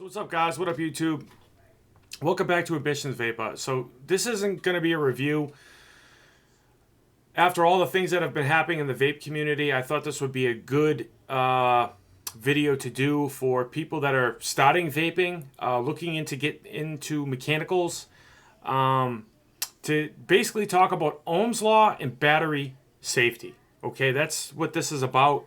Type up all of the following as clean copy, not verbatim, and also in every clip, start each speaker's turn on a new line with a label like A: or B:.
A: So what's up, guys? What up, YouTube? Welcome back to AmbitionZ VapeR. So this isn't going to be a review. After all the things that have been happening in the vape community, I thought this would be a good video to do for people that are starting vaping, looking into get into mechanicals, to basically talk about Ohm's Law and battery safety. Okay, that's what this is about.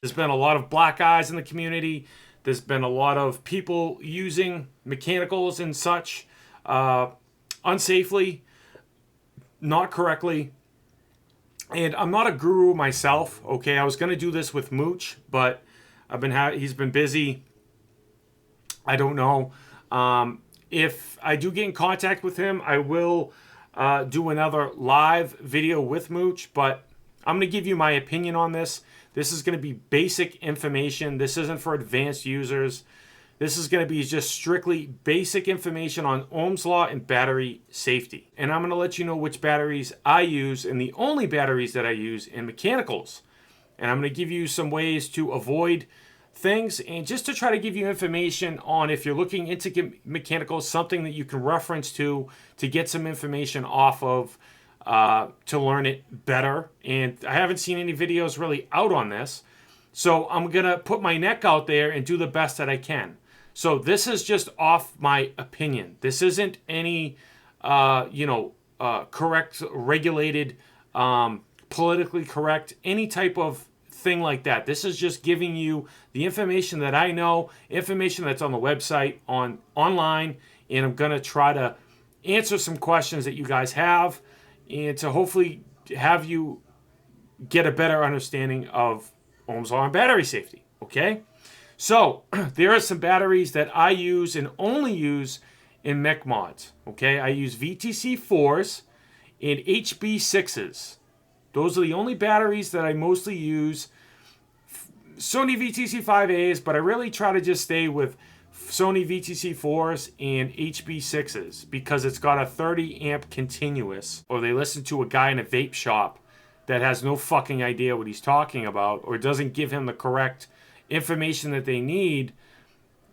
A: There's been a lot of black eyes in the community. There's been a lot of people using mechanicals and such unsafely, not correctly. And I'm not a guru myself, okay? I was going to do this with Mooch, but he's been busy. I don't know. If I do get in contact with him, I will do another live video with Mooch, but I'm going to give you my opinion on this. This is going to be basic information. This isn't for advanced users. This is going to be just strictly basic information on Ohm's Law and battery safety. And I'm going to let you know which batteries I use and the only batteries that I use in mechanicals. And I'm going to give you some ways to avoid things and just to try to give you information on, if you're looking into mechanicals, something that you can reference to get some information off of, to learn it better. And I haven't seen any videos really out on this, so I'm gonna put my neck out there and do the best that I can. So this is just off my opinion. This isn't any correct, regulated, politically correct, any type of thing like that. This is just giving you the information that I know, information that's on the website, online, and I'm gonna try to answer some questions that you guys have, and to hopefully have you get a better understanding of Ohm's Law and battery safety, okay? So, there are some batteries that I use and only use in mech mods, okay? I use VTC4s and HB6s. Those are the only batteries that I mostly use. Sony VTC5As, but I really try to just stay with Sony VTC4s and HB6s because it's got a 30 amp continuous. Or they listen to a guy in a vape shop that has no fucking idea what he's talking about, or doesn't give him the correct information that they need.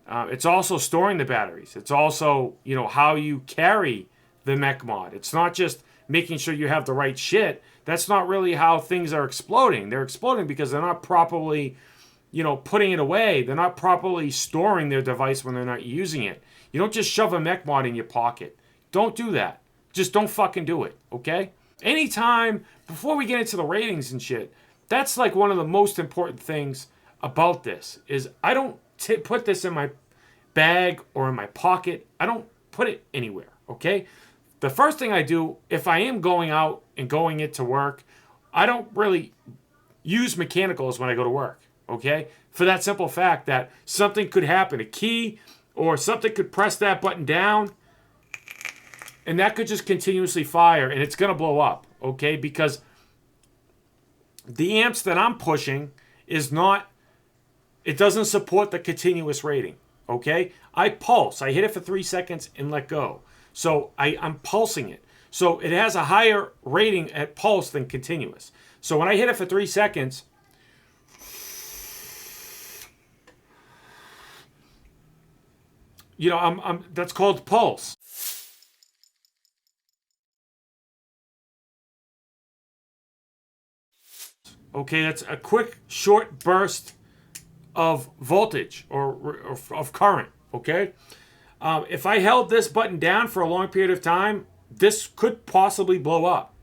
A: It's also storing the batteries. It's also, how you carry the mech mod. It's not just making sure you have the right shit. That's not really how things are exploding. They're exploding because they're not properly, putting it away. They're not properly storing their device when they're not using it. You don't just shove a mech mod in your pocket. Don't do that. Just don't fucking do it, okay? Anytime, before we get into the ratings and shit, that's like one of the most important things about this, is I don't put this in my bag or in my pocket. I don't put it anywhere, okay? The first thing I do, if I am going out and going into work, I don't really use mechanicals when I go to work, okay? For that simple fact that something could happen, a key or something could press that button down, and that could just continuously fire, and it's going to blow up, okay? Because the amps that I'm pushing it doesn't support the continuous rating, okay? I pulse. I hit it for 3 seconds and let go. So I'm pulsing it. So it has a higher rating at pulse than continuous. So when I hit it for 3 seconds, that's called pulse. Okay, that's a quick, short burst of voltage or of current, okay? If I held this button down for a long period of time, this could possibly blow up,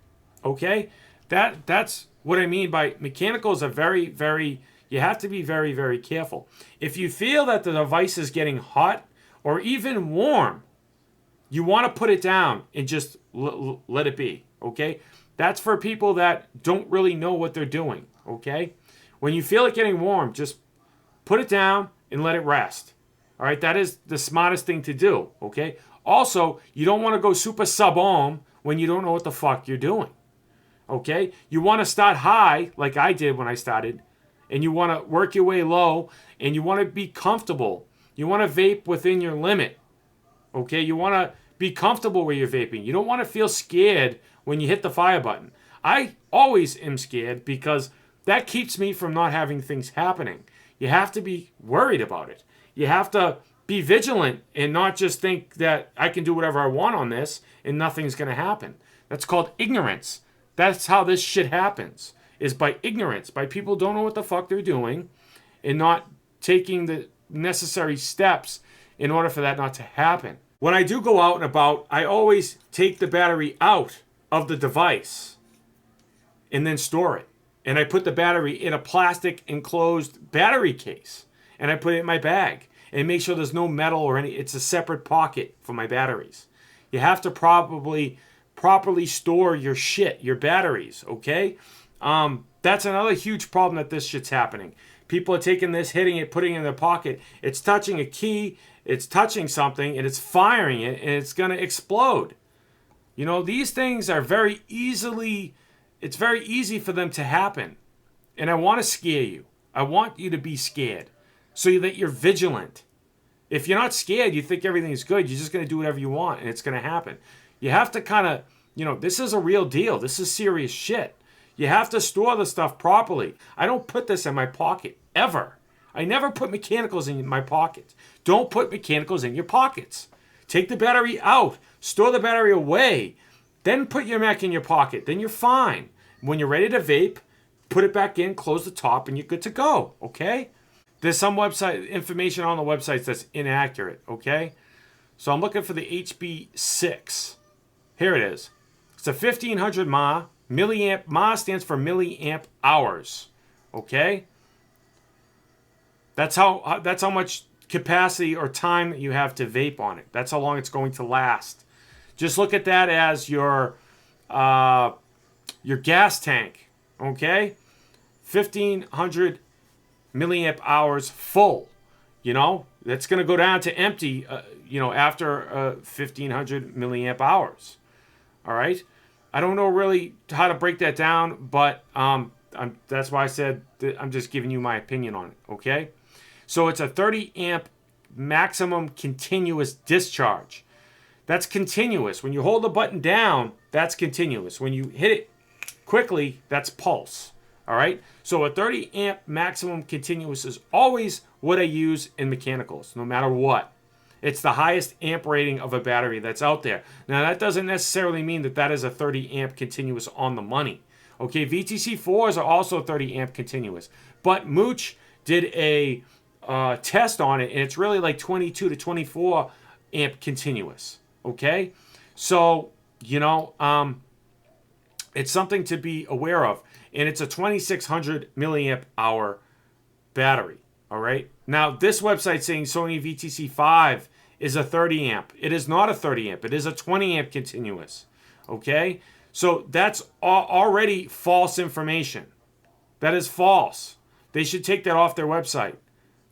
A: okay? That's what I mean by mechanicals are very, very, you have to be very, very careful. If you feel that the device is getting hot or even warm, you want to put it down and just let it be, okay? That's for people that don't really know what they're doing, okay? When you feel it getting warm, just put it down and let it rest. All right, that is the smartest thing to do, okay? Also, you don't want to go super sub-ohm when you don't know what the fuck you're doing, okay? You want to start high, like I did when I started, and you want to work your way low, and you want to be comfortable. You want to vape within your limit, okay? You want to be comfortable where you're vaping. You don't want to feel scared when you hit the fire button. I always am scared because that keeps me from not having things happening. You have to be worried about it. You have to be vigilant and not just think that I can do whatever I want on this and nothing's going to happen. That's called ignorance. That's how this shit happens, is by ignorance, by people don't know what the fuck they're doing and not taking the necessary steps in order for that not to happen. When I do go out and about, I always take the battery out of the device and then store it. And I put the battery in a plastic enclosed battery case. And I put it in my bag. And make sure there's no metal or any, it's a separate pocket for my batteries. You have to properly store your shit, your batteries, okay? That's another huge problem that this shit's happening. People are taking this, hitting it, putting it in their pocket. It's touching a key, it's touching something, and it's firing it, and it's going to explode. You know, these things are it's very easy for them to happen. And I want to scare you. I want you to be scared so that you're vigilant. If you're not scared, you think everything's good, you're just going to do whatever you want, and it's going to happen. You have to kind of, this is a real deal. This is serious shit. You have to store the stuff properly. I don't put this in my pocket, ever. I never put mechanicals in my pockets. Don't put mechanicals in your pockets. Take the battery out. Store the battery away. Then put your mech in your pocket. Then you're fine. When you're ready to vape, put it back in, close the top, and you're good to go, okay? There's some website information on the websites that's inaccurate, okay? So I'm looking for the HB6. Here it is. It's a 1500 mAh. Milliamp. mAh stands for milliamp hours, okay? That's how much capacity or time that you have to vape on it. That's how long it's going to last. Just look at that as your gas tank, okay? 1500 milliamp hours full. That's going to go down to empty, after 1500 milliamp hours. All right? I don't know really how to break that down, but that's why I said that I'm just giving you my opinion on it, okay? So it's a 30 amp maximum continuous discharge. That's continuous. When you hold the button down, that's continuous. When you hit it quickly, that's pulse. All right? So a 30 amp maximum continuous is always what I use in mechanicals, no matter what. It's the highest amp rating of a battery that's out there. Now, that doesn't necessarily mean that is a 30 amp continuous on the money. Okay, VTC4s are also 30 amp continuous. But Mooch did a test on it, and it's really like 22 to 24 amp continuous. Okay? So, it's something to be aware of. And it's a 2600 milliamp hour battery. All right? Now, this website saying Sony VTC5 is a 30 amp. It is not a 30 amp. It is a 20 amp continuous. Okay? So that's already false information. That is false. They should take that off their website.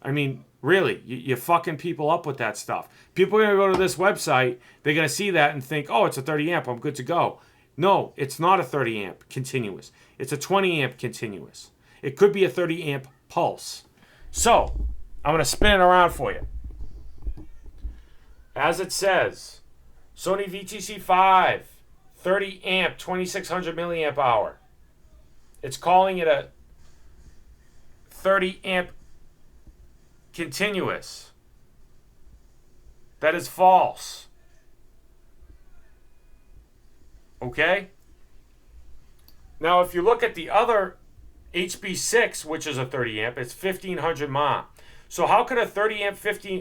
A: I mean, really, you're fucking people up with that stuff. People are going to go to this website. They're going to see that and think, oh, it's a 30 amp. I'm good to go. No, it's not a 30 amp continuous. It's a 20 amp continuous. It could be a 30 amp pulse. So, I'm going to spin it around for you. As it says, Sony VTC5, 30 amp, 2600 milliamp hour. It's calling it a 30 amp continuous. That is false. Okay? Now, if you look at the other HB6, which is a 30 amp, it's 1500 mAh. So how could a 30 amp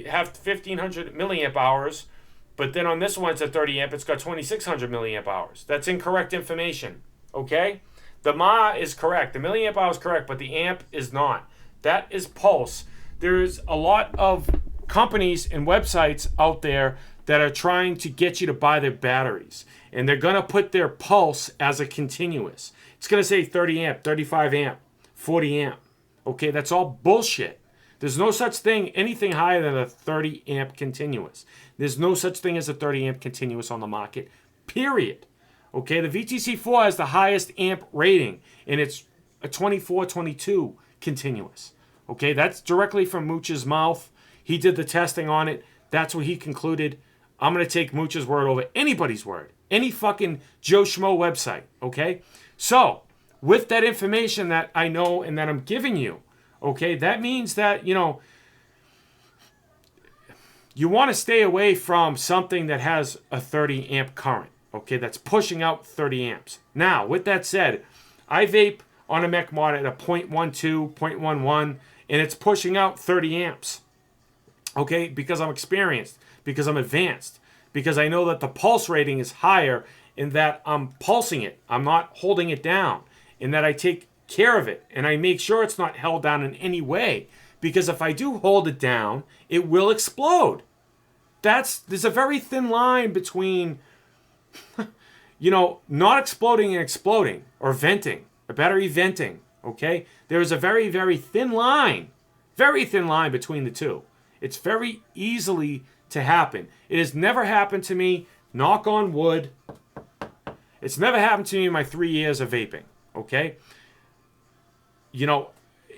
A: have 1500 milliamp hours, but then on this one it's a 30 amp, it's got 2600 milliamp hours? That's incorrect information. Okay? The mAh is correct. The milliamp hour is correct, but the amp is not. That is pulse. There's a lot of companies and websites out there that are trying to get you to buy their batteries. And they're going to put their pulse as a continuous. It's going to say 30 amp, 35 amp, 40 amp. Okay, that's all bullshit. There's no such thing, anything higher than a 30 amp continuous. There's no such thing as a 30 amp continuous on the market, period. Okay, the VTC4 has the highest amp rating, and it's a 24-22 continuous. Okay, that's directly from Mooch's mouth. He did the testing on it. That's what he concluded. I'm going to take Mooch's word over anybody's word. Any fucking Joe Schmo website, okay? So, with that information that I know and that I'm giving you. Okay, that means that, you know, you want to stay away from something that has a 30 amp current, okay, that's pushing out 30 amps. Now, with that said, I vape on a mech mod at a 0.12, 0.11, and it's pushing out 30 amps, okay, because I'm experienced, because I'm advanced, because I know that the pulse rating is higher in that I'm pulsing it. I'm not holding it down, in that I take care of it, and I make sure it's not held down in any way, because if I do hold it down, it will explode. There's a very thin line between, you know, not exploding and exploding, or venting, a battery venting, okay? There is a very, very thin line between the two. It's very easily to happen. It has never happened to me, knock on wood. It's never happened to me in my 3 years of vaping, okay? You know,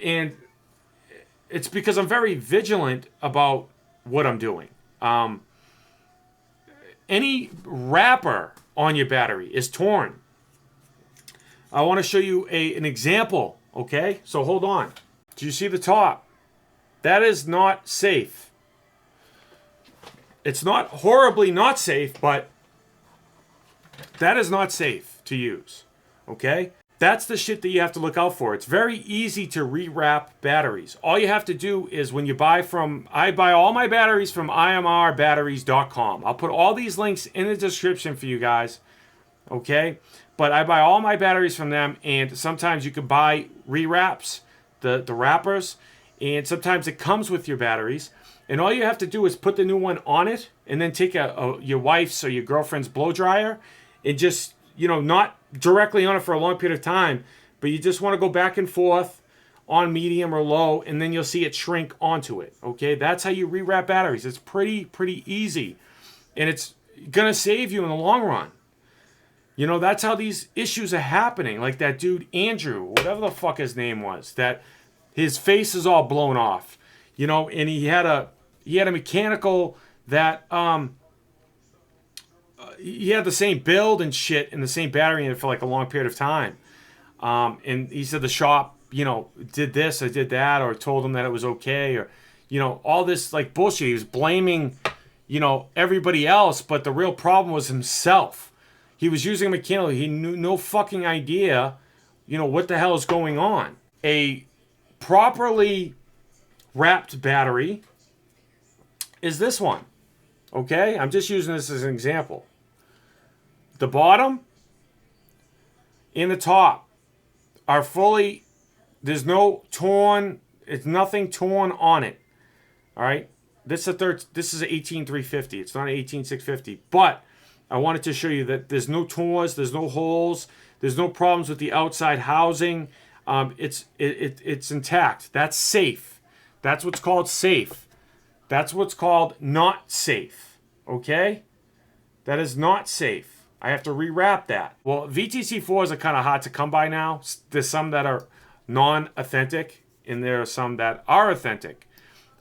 A: and it's because I'm very vigilant about what I'm doing. Any wrapper on your battery is torn. I want to show you an example, okay? So hold on. Do you see the top? That is not safe. It's not horribly not safe, but that is not safe to use, okay? That's the shit that you have to look out for. It's very easy to rewrap batteries. All you have to do is when you buy from, I buy all my batteries from imrbatteries.com. I'll put all these links in the description for you guys, okay? But I buy all my batteries from them, and sometimes you can buy rewraps, the wrappers, and sometimes it comes with your batteries. And all you have to do is put the new one on it, and then take your wife's or your girlfriend's blow dryer, and just, you know, not directly on it for a long period of time, but you just want to go back and forth on medium or low, and then you'll see it shrink onto it, okay? That's how you rewrap batteries. It's pretty easy, and it's gonna save you in the long run. You know, that's how these issues are happening. Like that dude Andrew, whatever the fuck his name was, that his face is all blown off, you know, and he had a mechanical that he had the same build and shit and the same battery in it for like a long period of time. And he said the shop, you know, did this or did that, or told him that it was okay, or, you know, all this like bullshit. He was blaming, you know, everybody else, but the real problem was himself. He was using a mechanical. He knew no fucking idea, you know, what the hell is going on. A properly wrapped battery is this one. Okay? I'm just using this as an example. The bottom and the top are fully, there's no torn, it's nothing torn on it. All right? This is an 18350. It's not an 18650. But I wanted to show you that there's no tears, there's no holes, there's no problems with the outside housing. It's intact. That's safe. That's what's called safe. That's what's called not safe. Okay? That is not safe. I have to rewrap that. Well, VTC4s are kind of hard to come by now. There's some that are non-authentic, and there are some that are authentic.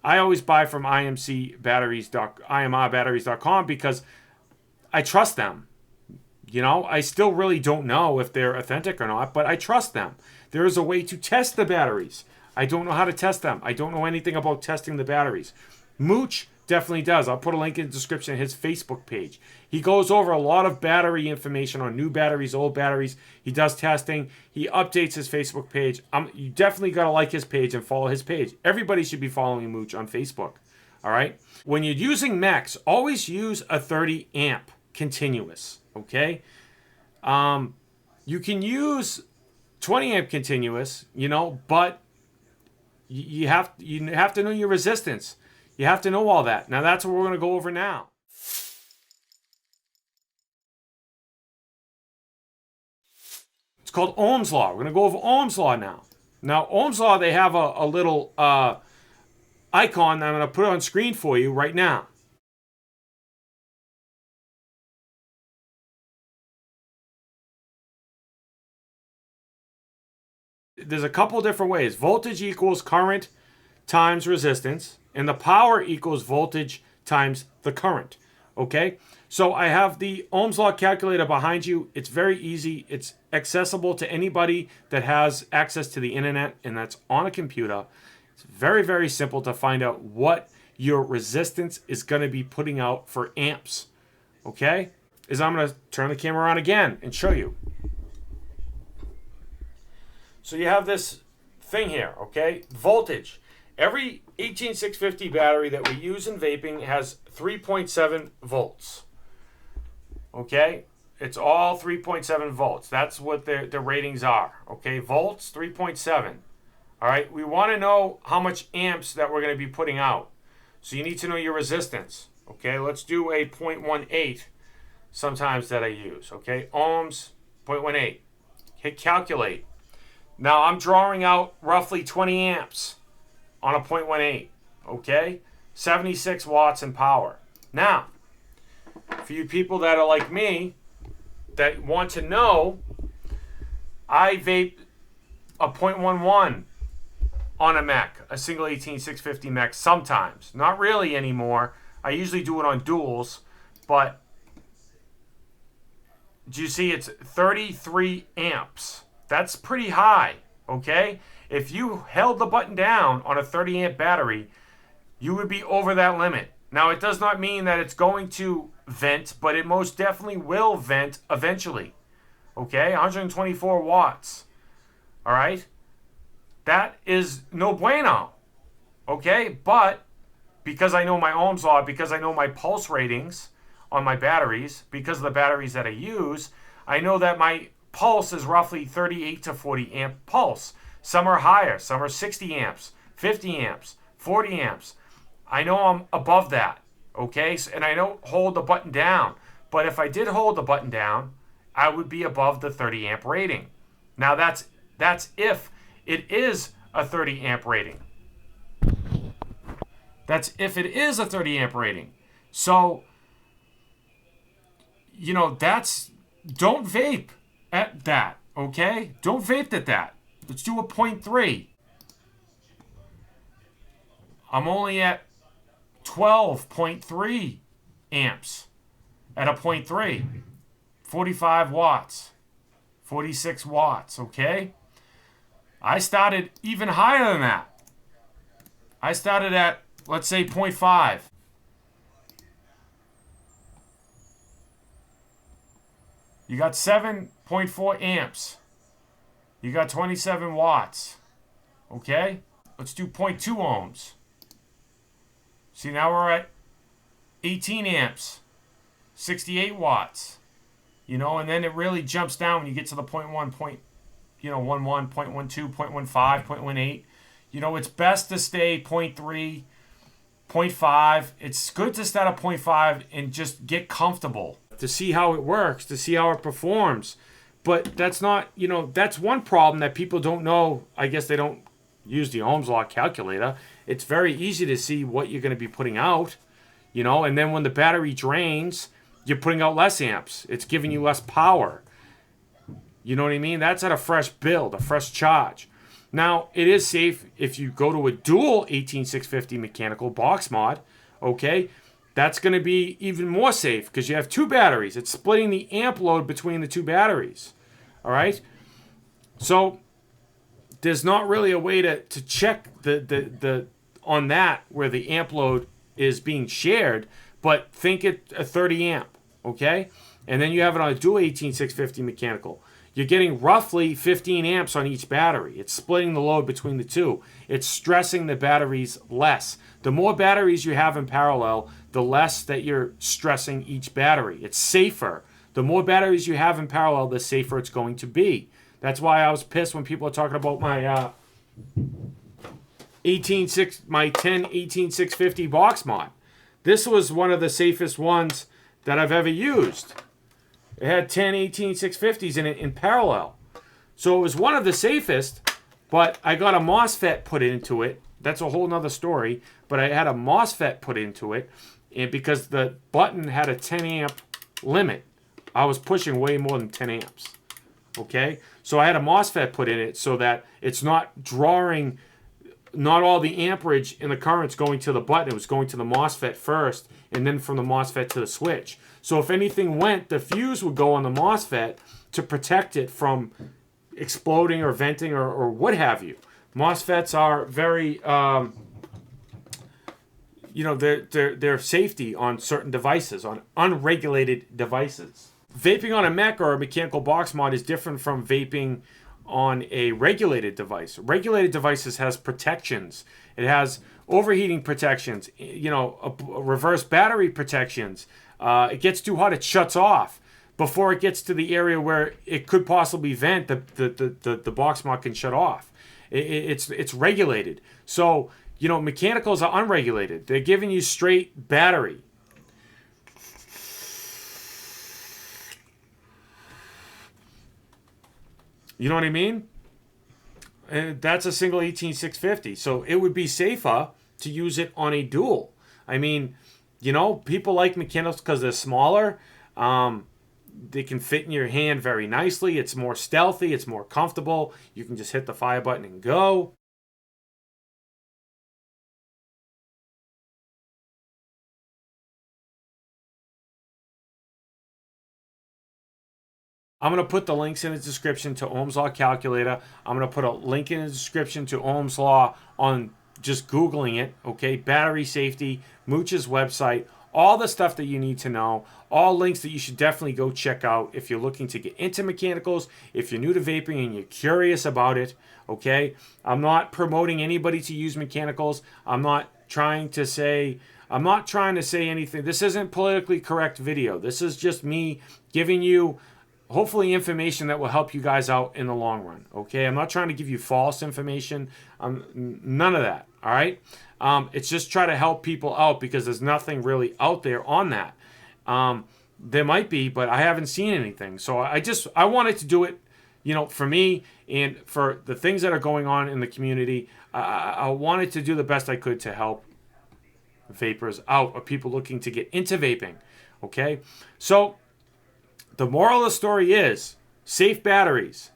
A: I always buy from imrbatteries.com because I trust them. You know, I still really don't know if they're authentic or not, but I trust them. There is a way to test the batteries. I don't know how to test them. I don't know anything about testing the batteries. Mooch definitely does. I'll put a link in the description of his Facebook page. He goes over a lot of battery information on new batteries, old batteries. He does testing. He updates his Facebook page. You definitely got to like his page and follow his page. Everybody should be following Mooch on Facebook. All right? When you're using mechs, always use a 30 amp continuous. Okay? You can use 20 amp continuous, you know, but you have to know your resistance. You have to know all that. Now that's what we're going to go over now. It's called Ohm's Law. We're going to go over Ohm's Law now. Now, Ohm's Law, they have a little icon that I'm going to put on screen for you right now. There's a couple different ways. Voltage equals current times resistance, and the power equals voltage times the current. Okay, so I have the Ohms Law calculator behind you. It's very easy. It's accessible to anybody that has access to the internet and that's on a computer. It's very, very simple to find out what your resistance is going to be putting out for amps. Okay, I'm going to turn the camera on again and show you. So you have this thing here, okay? Voltage. Every 18650 battery that we use in vaping has 3.7 volts. Okay? It's all 3.7 volts. That's what the ratings are. Okay? Volts, 3.7. All right? We want to know how much amps that we're going to be putting out. So you need to know your resistance. Okay? Let's do a 0.18 sometimes that I use. Okay? Ohms, 0.18. Hit calculate. Now I'm drawing out roughly 20 amps on a 0.18. Okay? 76 watts in power. Now, for you people that are like me, that want to know, I vape a 0.11 on a mech, a single 18650 mech sometimes. Not really anymore. I usually do it on duals, but do you see it's 33 amps? That's pretty high, okay? If you held the button down on a 30 amp battery, you would be over that limit. Now, it does not mean that it's going to vent, but it most definitely will vent eventually. Okay, 124 watts. All right? That is no bueno. Okay, but because I know my Ohm's Law, because I know my pulse ratings on my batteries, because of the batteries that I use, I know that my pulse is roughly 38 to 40 amp pulse. Some are higher, some are 60 amps, 50 amps, 40 amps. I know I'm above that, okay? And I don't hold the button down. But if I did hold the button down, I would be above the 30 amp rating. Now that's if it is a 30 amp rating. That's if it is a 30 amp rating. So, you know, don't vape at that, okay? Don't vape at that. Let's do a 0.3. I'm only at 12.3 amps at a 0.3. 45 watts. 46 watts, okay? I started even higher than that. I started at, let's say, 0.5. You got 7.4 amps. You got 27 watts. Okay? Let's do 0.2 ohms. See, now we're at 18 amps. 68 watts. You know, and then it really jumps down when you get to the 0.1, 11, 0.12, 0.15, 0.18. You know, it's best to stay 0.3, 0.5. It's good to start at 0.5 and just get comfortable to see how it works, to see how it performs. But that's not, that's one problem that people don't know. I guess they don't use the Ohms Law calculator. It's very easy to see what you're going to be putting out, and then when the battery drains, you're putting out less amps. It's giving you less power. You know what I mean? That's at a fresh build, a fresh charge. Now, it is safe if you go to a dual 18650 mechanical box mod, okay? That's going to be even more safe because you have two batteries. It's splitting the amp load between the two batteries, all right? So there's not really a way to check the on that where the amp load is being shared, but think it a 30 amp, okay? And then you have it on a dual 18650 mechanical. You're getting roughly 15 amps on each battery. It's splitting the load between the two. It's stressing the batteries less. The more batteries you have in parallel, the less that you're stressing each battery. It's safer. The more batteries you have in parallel, the safer it's going to be. That's why I was pissed when people are talking about my 10 18650 box mod. This was one of the safest ones that I've ever used. It had 10 18650s in it in parallel. So it was one of the safest, but I got a MOSFET put into it. That's a whole nother story. But I had a MOSFET put into it, and because the button had a 10 amp limit, I was pushing way more than 10 amps. Okay? So I had a MOSFET put in it so that it's not drawing not all the amperage in the current's going to the button. It was going to the MOSFET first, and then from the MOSFET to the switch. So if anything went, the fuse would go on the MOSFET to protect it from exploding or venting or what have you. MOSFETs are very, they're safety on certain devices, on unregulated devices. Vaping on a mech or a mechanical box mod is different from vaping on a regulated device. Regulated devices has protections. It has overheating protections, reverse battery protections. It gets too hot, it shuts off. Before it gets to the area where it could possibly vent, the box mod can shut off. It's regulated. So, mechanicals are unregulated. They're giving you straight battery. You know what I mean? And that's a single 18650. So it would be safer to use it on a dual. I mean, people like mechanicals because they're smaller. They can fit in your hand very nicely. It's more stealthy. It's more comfortable. You can just hit the fire button and go. I'm going to put the links in the description to Ohms Law calculator. I'm going to put a link in the description to Ohms Law on just Googling it, okay? Battery safety, Mooch's website, all the stuff that you need to know, all links that you should definitely go check out if you're looking to get into mechanicals, if you're new to vaping and you're curious about it, okay? I'm not promoting anybody to use mechanicals. I'm not trying to say anything. This isn't politically correct video. This is just me giving you hopefully information that will help you guys out in the long run, okay? I'm not trying to give you false information. None of that, all right? It's just try to help people out because there's nothing really out there on that. There might be, but I haven't seen anything. So I wanted to do it, for me and for the things that are going on in the community. I wanted to do the best I could to help vapors out or people looking to get into vaping, okay? So the moral of the story is safe batteries,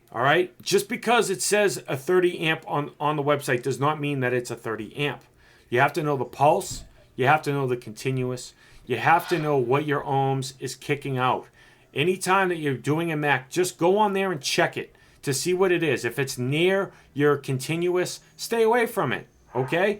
A: all right? Just because it says a 30 amp on the website does not mean that it's a 30 amp. You have to know the pulse. You have to know the continuous. You have to know what your ohms is kicking out. Anytime that you're doing a mech, just go on there and check it to see what it is. If it's near your continuous, stay away from it, okay?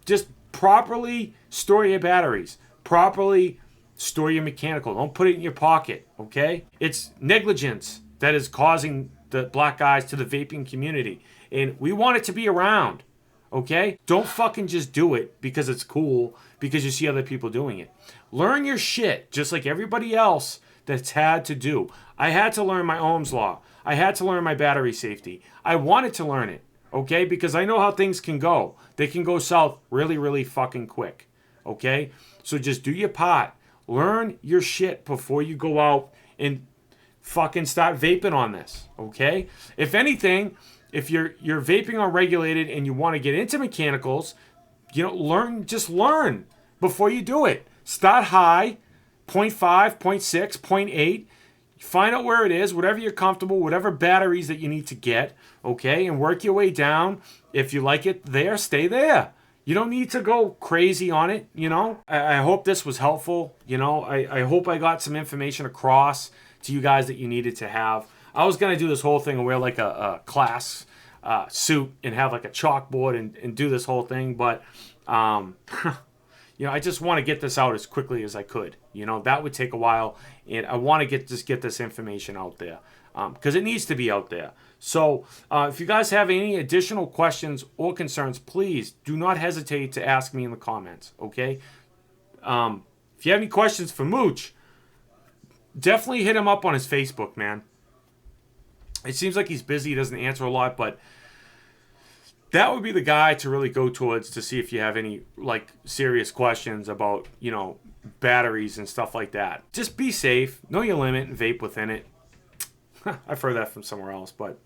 A: Just properly store your batteries. Properly store your mechanical. Don't put it in your pocket, okay? It's negligence that is causing the black eyes to the vaping community. And we want it to be around, okay? Don't fucking just do it because it's cool, because you see other people doing it. Learn your shit, just like everybody else that's had to do. I had to learn my Ohms Law. I had to learn my battery safety. I wanted to learn it, okay? Because I know how things can go. They can go south really, really fucking quick, okay? So just do your part. Learn your shit before you go out and fucking start vaping on this, okay? If anything, if you're vaping on regulated and you want to get into mechanicals, just learn before you do it. Start high, 0.5, 0.6, 0.8. Find out where it is, whatever you're comfortable, whatever batteries that you need to get, okay? And work your way down. If you like it there, stay there. You don't need to go crazy on it, I hope this was helpful. I hope I got some information across to you guys that you needed to have. I was going to do this whole thing and wear like a class suit and have like a chalkboard and do this whole thing. But, I just want to get this out as quickly as I could. That would take a while. And I want to get this information out there because it needs to be out there. So if you guys have any additional questions or concerns, please do not hesitate to ask me in the comments, okay? If you have any questions for Mooch, definitely hit him up on his Facebook, man. It seems like he's busy. He doesn't answer a lot, but that would be the guy to really go towards to see if you have any, serious questions about, batteries and stuff like that. Just be safe. Know your limit and vape within it. I've heard that from somewhere else, but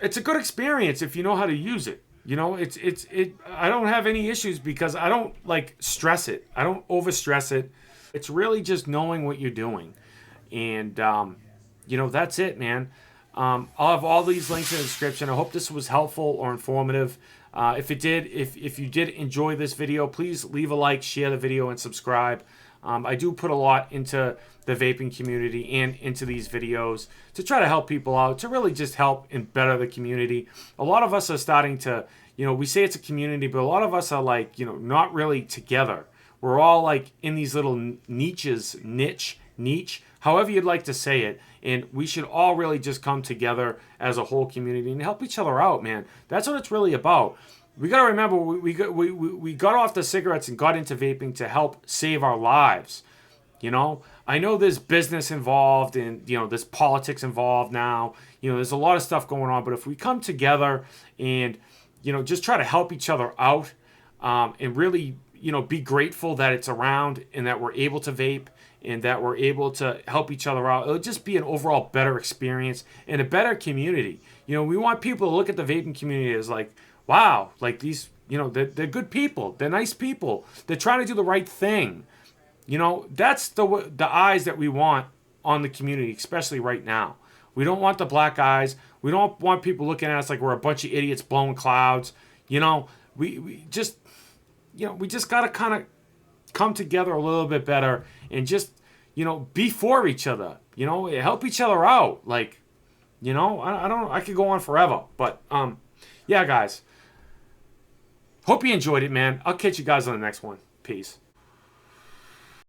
A: it's a good experience if you know how to use it. I don't have any issues because I don't stress it. I don't overstress it. It's really just knowing what you're doing. And that's it, man. I'll have all these links in the description. I hope this was helpful or informative. If you did enjoy this video, please leave a like, share the video, and subscribe. I do put a lot into the vaping community and into these videos to try to help people out, to really just help and better the community. A lot of us are starting to, we say it's a community, but a lot of us are like, not really together. We're all like in these little niche, however you'd like to say it. And we should all really just come together as a whole community and help each other out, man. That's what it's really about. We got to remember, we got off the cigarettes and got into vaping to help save our lives. I know there's business involved and, there's politics involved now. There's a lot of stuff going on. But if we come together and, just try to help each other out and really, be grateful that it's around and that we're able to vape and that we're able to help each other out, it'll just be an overall better experience and a better community. We want people to look at the vaping community as like, wow, like these, they're good people. They're nice people. They're trying to do the right thing. That's the eyes that we want on the community, especially right now. We don't want the black eyes. We don't want people looking at us like we're a bunch of idiots blowing clouds. We just got to kind of come together a little bit better and just, be for each other, help each other out. Like, I could go on forever, but, yeah, guys, hope you enjoyed it, man. I'll catch you guys on the next one. Peace.